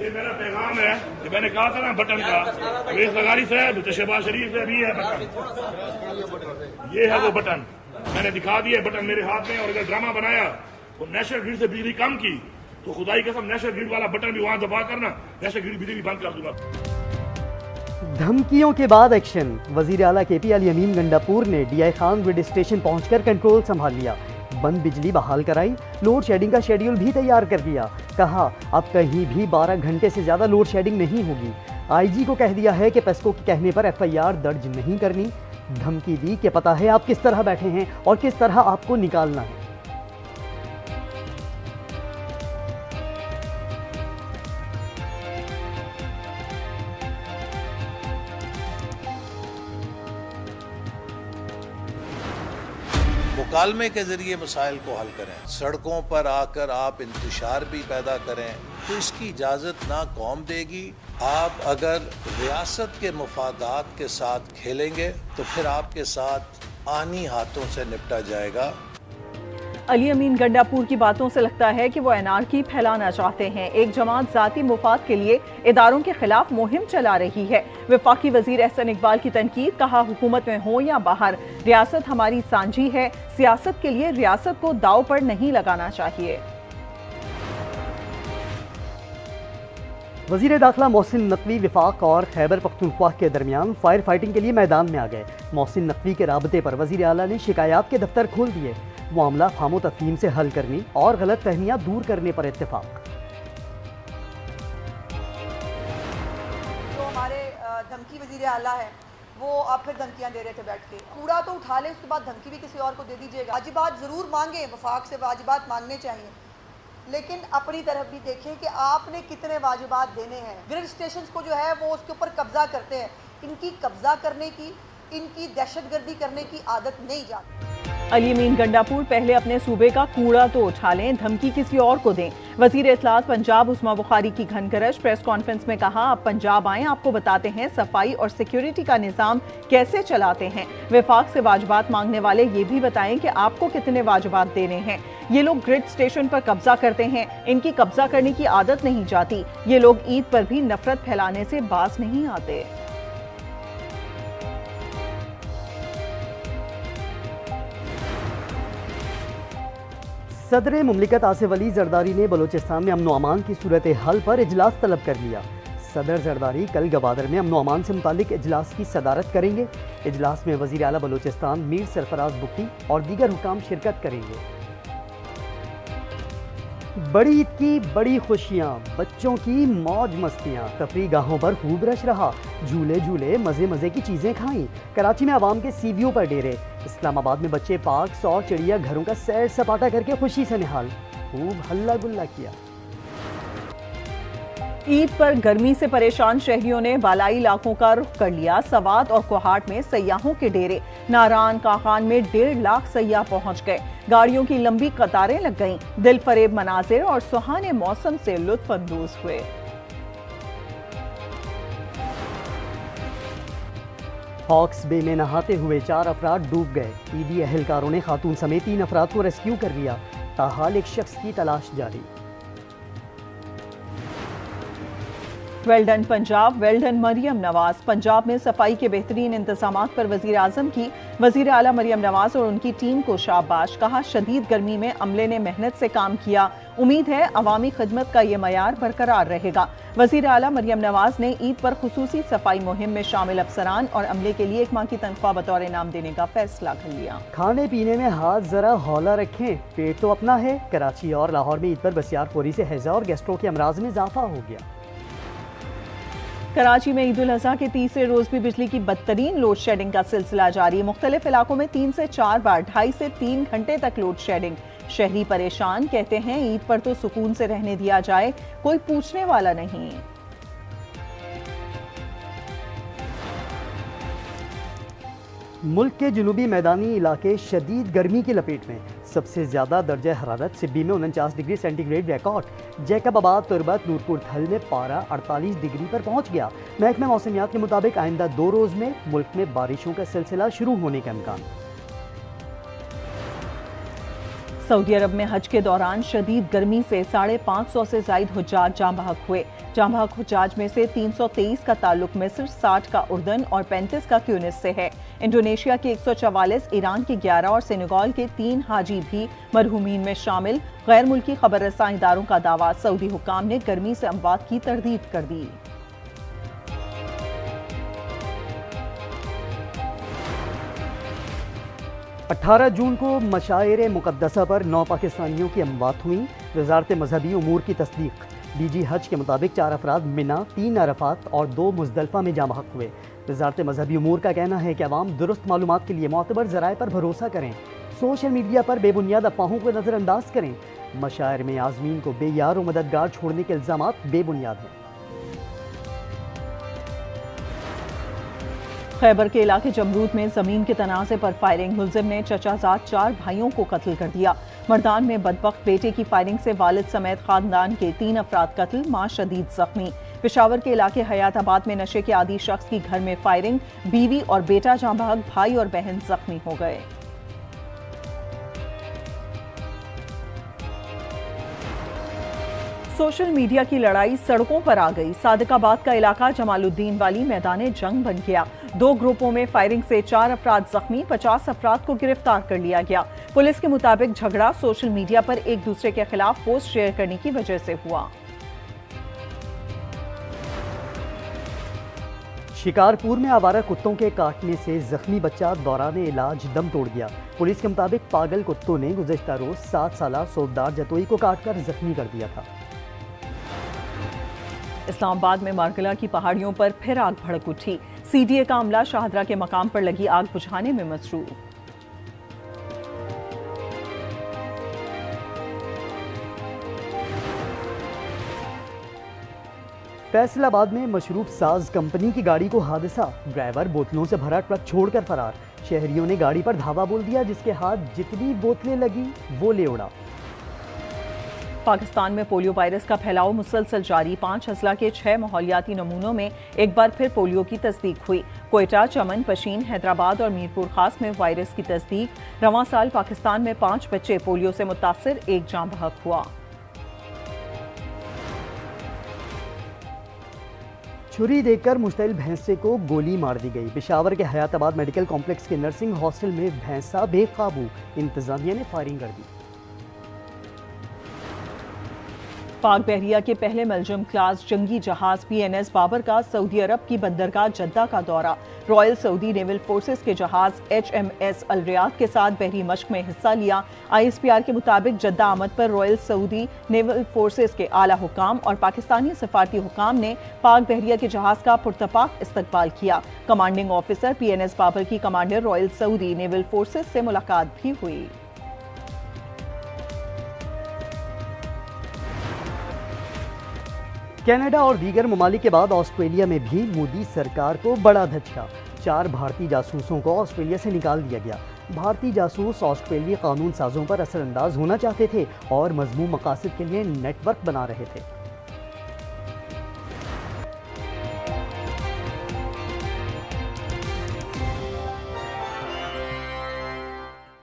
ये मेरा पैगाम है कि मैंने कहा था ना बटन का, अवेश लगारी साहब शहबाज शरीफ से भी है बटन, ये है वो बटन, मैंने दिखा दिया बटन मेरे हाथ में। और अगर ड्रामा बनाया तो नेशनल ग्रिड से बिजली कम की तो खुदाई कसम नेशनल ग्रिड वाला बटन भी वहां दबा करना नेशनल ग्रिड बिजली बंद कर दूंगा। धमकियों के बाद एक्शन। वजीर आला केपी अली अमीन गंडापुर ने डीआई खान ग्रिड स्टेशन पहुंचकर कंट्रोल संभाल लिया, बंद बिजली बहाल कराई, लोड शेडिंग का शेड्यूल भी तैयार कर दिया। कहा अब कहीं भी 12 घंटे से ज्यादा लोड शेडिंग नहीं होगी। आईजी को कह दिया है कि पेस्को के कहने पर एफआईआर दर्ज नहीं करनी। धमकी दी कि पता है आप किस तरह बैठे हैं और किस तरह आपको निकालना है। मुकालमे के जरिए मसाइल को हल करें। सड़कों पर आकर आप इंतशार भी पैदा करें तो इसकी इजाज़त ना कौम देगी। आप अगर रियासत के मुफादात के साथ खेलेंगे तो फिर आपके साथ आनी हाथों से निपटा जाएगा। अली अमीन गंडापुर की बातों से लगता है कि वो एनआरकी फैलाना चाहते हैं। एक जमात जाती मुफाद के लिए इदारों के खिलाफ मुहिम चला रही है। वफाकी वजीर एहसन इकबाल की तनकीद, कहा हुकूमत में हो या बाहर रियासत हमारी सांझी है, सियासत के लिए रियासत को दाव पर नहीं लगाना चाहिए। वजीर दाखिला मोहसिन नकवी विफाक और खैबर पख्तूनख्वा के दरमियान फायर फाइटिंग के लिए मैदान में आ गए। मोहसिन नकवी के राबते पर वजीर आला ने शिकायत के दफ्तर खोल दिए। मामला फामो तफहीम से हल करने और गलत फहमियां दूर करने पर इत्तेफाक। जो हमारे धमकी वजीर आला है वो आप फिर धमकियां दे रहे थे बैठ के। कूड़ा तो उठा ले, उसके बाद धमकी भी किसी और को दे दीजिएगा। वाजिबात जरूर मांगे, वफाक से वाजिबात मांगने चाहिए, लेकिन अपनी तरफ भी देखें कि आपने कितने वाजिबात देने हैं। ग्रिड स्टेशन को जो है वो उसके ऊपर कब्जा करते हैं। इनकी कब्जा करने की, इनकी दहशतगर्दी करने की आदत नहीं जाती। अली अमीन गंडापुर, पहले अपने सूबे का कूड़ा तो उठा लें, धमकी किसी और को दें। वजीर इत्तलात पंजाब उस्मा बुखारी की घनकरश। प्रेस कॉन्फ्रेंस में कहा, अब पंजाब आएं, आपको बताते हैं सफाई और सिक्योरिटी का निज़ाम कैसे चलाते हैं। वफाक से वाजिबात मांगने वाले ये भी बताएं कि आपको कितने वाजिबात देने हैं। ये लोग ग्रिड स्टेशन पर कब्जा करते हैं, इनकी कब्जा करने की आदत नहीं जाती। ये लोग ईद पर भी नफरत फैलाने से बाज नहीं आते। सदर मुमलिकत आसिफ अली जरदारी ने बलोचिस्तान में अमन व अमान की सूरत हाल पर इजलास तलब कर लिया। सदर जरदारी कल गवादर में अमन व अमान से मुतालिक इजलास की सदारत करेंगे। इजलास में वजीर आला बलोचिस्तान मीर सरफराज बुक्टी और दीगर हुकाम शिरकत करेंगे। बड़ी ईद की बड़ी खुशियाँ, बच्चों की मौज मस्तियाँ, तफरी गाहों पर खूब रश रहा, झूले झूले, मज़े मज़े की चीज़ें खाईं। कराची में आवाम के सीवियों पर डेरे। इस्लामाबाद में बच्चे पार्क्स और चिड़िया घरों का सैर सपाटा करके खुशी से निहाल, खूब हल्ला गुल्ला किया। ईद पर गर्मी से परेशान शहरियों ने बालाई इलाकों का रुख कर लिया। सवात और कोहाट में सयाहों के डेरे। नारान काखान में 1.5 लाख सयाह पहुंच गए। गाड़ियों की लंबी कतारें लग गईं। दिल फरेब मनाजिर और सुहाने मौसम से लुत्फ अंदोज हुए। हॉक्स बे में नहाते हुए 4 अफराद डूब गए। ईदी अहलकारों ने खातून समेत 3 अफराद को रेस्क्यू कर लिया। ताहाल एक शख्स की तलाश जारी। Well done Punjab, well done Maryam Nawaz. पंजाब में सफाई के बेहतरीन इंतजामात पर वजीर आजम की वजीर आला मरियम नवाज और उनकी टीम को शाबाश। कहा, शदीद गर्मी में अमले ने मेहनत से काम किया, उम्मीद है अवामी खिदमत का ये मयार बरकरार रहेगा। वजीर आला मरियम नवाज ने ईद पर खुसूसी सफाई मुहिम में शामिल अफसरान और अमले के लिए 1 माह की तनख्वाह बतौर इनाम देने का फैसला कर लिया। खाने पीने में हाथ जरा हौला रखें, पेट तो अपना है। कराची और लाहौर में ईद पर बसियारखोरी से हैजा और गैस्ट्रो के अमराज में इजाफा हो गया। कराची में ईद उल अज़हा के तीसरे रोज भी बिजली की बदतरीन लोड शेडिंग का सिलसिला जारी। मुख्तलिफ इलाकों में 3 से 4 बार 2.5 से 3 घंटे तक लोड शेडिंग। शहरी परेशान, कहते हैं ईद पर तो सुकून से रहने दिया जाए, कोई पूछने वाला नहीं। मुल्क के जुनूबी मैदानी इलाके शदीद गर्मी की लपेट में। सबसे ज्यादा दर्जा हरारत सिब्बी में 49 डिग्री सेंटीग्रेड रिकॉर्ड। जैकबाबाद, तुरबत, नूरपुर थल में पारा 48 डिग्री पर पहुंच गया। महकमा मौसमियात के मुताबिक आइंदा 2 रोज में मुल्क में बारिशों का सिलसिला शुरू होने का इम्कान। सऊदी अरब में हज के दौरान शदीद गर्मी से 550 से जायद हुज्जाज जाँ बहक हुए। जाँ बहक हुज्जाज में से 323 का ताल्लुक मिस्र, 60 का उर्दन और 35 का ट्यूनिस से है। इंडोनेशिया के 144, ईरान के 11 और सेनेगल के 3 हाजी भी मरहूमीन में शामिल। गैर मुल्की खबर रसां इदारों का दावा, सऊदी हुक्काम ने गर्मी से अमवात की तरदीद कर दी। अठारह जून को मशाइर मुक़द्दसा पर 9 पाकिस्तानियों की अमवात हुई। वज़ारत मजहबी उमूर की तस्दीक। डीजी हज के मुताबिक 4 अफराद मिना, 3 अरफात और 2 मुज़दलिफ़ा में जाँ बहक हुए। वज़ारत मजहबी उमूर का कहना है कि अवाम दुरुस्त मालूमात के लिए मोतबर ज़राए पर भरोसा करें, सोशल मीडिया पर बेबुनियाद अफवाहों को नज़रअंदाज करें। मशाइर में आज़मीन को बेयार और मददगार छोड़ने के इल्ज़ामात बेबुनियाद हैं। खैबर के इलाके जमरूद में जमीन के तनाज़े पर फायरिंग। मुलजिम ने चचाजाद 4 भाइयों को कत्ल कर दिया। मर्दान में बदबख्त बेटे की फायरिंग से वालिद समेत खानदान के 3 अफराद कत्ल, मां शदीद जख्मी। पेशावर के इलाके हयाताबाद में नशे के आदी शख्स की घर में फायरिंग। बीवी और बेटा जाँ बहक, भाई और बहन जख्मी हो गए। सोशल मीडिया की लड़ाई सड़कों पर आ गई। सादिकाबाद का इलाका जमालुद्दीन वाली मैदान जंग बन गया। 2 ग्रुपों में फायरिंग से 4 अफराद जख्मी, 50 अफराद को गिरफ्तार कर लिया गया। पुलिस के मुताबिक झगड़ा सोशल मीडिया पर एक दूसरे के खिलाफ पोस्ट शेयर करने की वजह से हुआ। शिकारपुर में आवारा कुत्तों के काटने से जख्मी बच्चा दौरान इलाज दम तोड़ गया। पुलिस के मुताबिक पागल कुत्तों ने गुज़श्ता रोज 7 साला सोबदार जतोई को काटकर जख्मी कर दिया था। इस्लामाबाद में मार्गला की पहाड़ियों पर फिर आग भड़क उठी। सीडीए का अमला शाहदरा के मकाम पर लगी आग बुझाने में मसरूफ। फैसलाबाद में मशरूब साज कंपनी की गाड़ी को हादसा। ड्राइवर बोतलों से भरा ट्रक छोड़कर फरार। शहरियों ने गाड़ी पर धावा बोल दिया, जिसके हाथ जितनी बोतलें लगी वो ले उड़ा। पाकिस्तान में पोलियो वायरस का फैलाव मुसलसल जारी। 5 अजला के 6 माहौलियाती नमूनों में एक बार फिर पोलियो की तस्दीक हुई। कोयटा, चमन, पशीन, हैदराबाद और मीरपुर खास में वायरस की तस्दीक। रवां साल पाकिस्तान में 5 बच्चे पोलियो से मुतासिर, 1 जाँ बहक हुआ। छुरी देकर मुश्तइल भैंसे को गोली मार दी गई। पेशावर के हयाताबाद मेडिकल कॉम्प्लेक्स के नर्सिंग हॉस्टल में भैंसा बेकाबू, इंतजामिया ने फायरिंग कर दी। पाक बहरिया के पहले मलजम क्लास जंगी जहाज PNS बाबर का सऊदी अरब की बंदरगाह जद्दा का दौरा। रॉयल सऊदी नेवल फोर्सेस के जहाज HMS अल रियाद के साथ बहरी मश्क में हिस्सा लिया। ISPR के मुताबिक जद्दा आमद पर रॉयल सऊदी नेवल फोर्सेस के आला हुकाम और पाकिस्तानी सफारती हुकाम ने पाक बहरिया के जहाज का पुरतपाक इस्तकबाल किया। कमांडिंग ऑफिसर PNS बाबर की commander royal Saudi naval forces से मुलाकात भी हुई। कनाडा और दीगर ममालिक के बाद ऑस्ट्रेलिया में भी मोदी सरकार को बड़ा धचका। 4 भारतीय जासूसों को ऑस्ट्रेलिया से निकाल दिया गया। भारतीय जासूस ऑस्ट्रेलिया कानून साजों पर असरअंदाज होना चाहते थे और मजमूम मकासद के लिए नेटवर्क बना रहे थे।